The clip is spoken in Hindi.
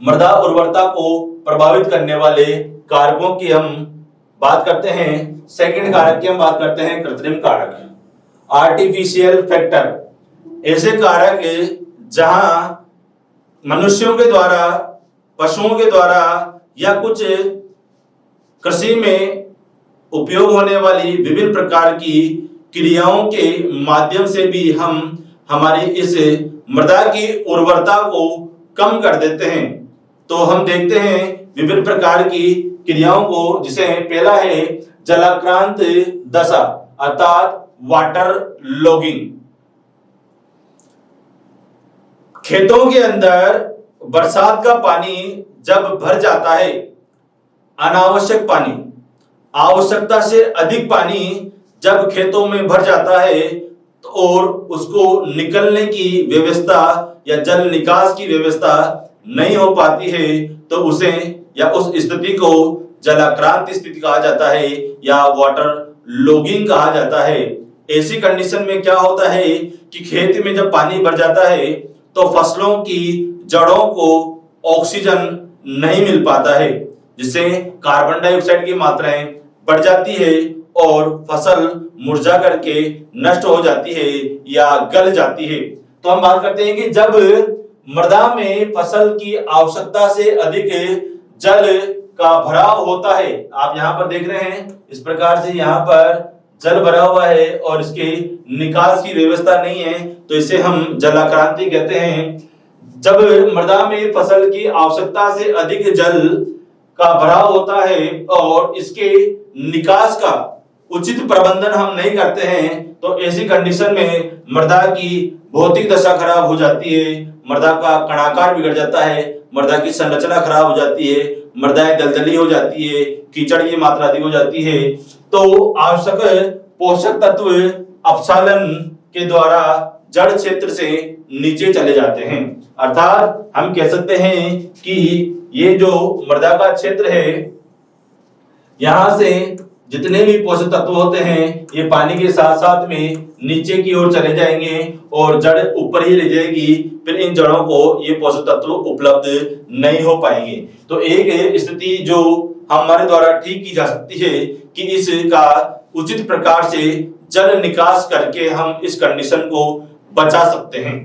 मृदा उर्वरता को प्रभावित करने वाले कारकों की हम बात करते हैं। सेकंड कारक की हम बात करते हैं कृत्रिम कारक, आर्टिफिशियल फैक्टर। ऐसे कारक जहां मनुष्यों के द्वारा, पशुओं के द्वारा या कुछ कृषि में उपयोग होने वाली विभिन्न प्रकार की क्रियाओं के माध्यम से भी हम हमारी इस मृदा की उर्वरता को कम कर देते हैं। तो हम देखते हैं विभिन्न प्रकार की क्रियाओं को, जिसे पहला है जलाक्रांत दशा अर्थात वाटर लॉगिंग। खेतों के अंदर बरसात का पानी जब भर जाता है, अनावश्यक पानी, आवश्यकता से अधिक पानी जब खेतों में भर जाता है तो और उसको निकलने की व्यवस्था या जल निकास की व्यवस्था नहीं हो पाती है, तो उसे या उस स्थिति को जलाक्रांत स्थिति कहा जाता है या वाटर लॉगिंग कहा जाता है। ऐसी कंडीशन में क्या होता है कि खेत में जब पानी भर जाता है तो फसलों की जड़ों को ऑक्सीजन नहीं मिल पाता है, जिससे कार्बन डाइऑक्साइड की मात्राएं बढ़ जाती है और फसल मुरझा करके नष्ट हो जाती है या गल जाती है। तो हम बात करते हैं कि जब मृदा में फसल की आवश्यकता से अधिक जल का भराव होता है, आप यहाँ पर देख रहे हैं इस प्रकार से यहाँ पर जल भरा हुआ है और इसके निकास की व्यवस्था नहीं है, तो इसे हम जलाक्रांति कहते हैं। जब मृदा में फसल की आवश्यकता से अधिक जल का भराव होता है और इसके निकास का उचित प्रबंधन हम नहीं करते हैं, तो ऐसी कंडीशन में मृदा की भौतिक दशा खराब हो जाती है, मृदा का कणाकार बिगड़ जाता है, मृदा की संरचना खराब हो जाती है, मृदाएं दलदली हो जाती है, कीचड़ की मात्रा अधिक हो जाती है। तो आवश्यक पोषक तत्व अपसालन के द्वारा जड़ क्षेत्र से नीचे चले जाते हैं। अर्थात हम कह सकते हैं कि ये जो मृदा का क्षेत्र है, यहां से जितने भी पोषक तत्व होते हैं ये पानी के साथ साथ में नीचे की ओर चले जाएंगे और जड़ ऊपर ही ले जाएगी, फिर इन जड़ों को ये पोषक तत्व उपलब्ध नहीं हो पाएंगे। तो एक स्थिति जो हमारे द्वारा ठीक की जा सकती है कि इसका उचित प्रकार से जल निकास करके हम इस कंडीशन को बचा सकते हैं।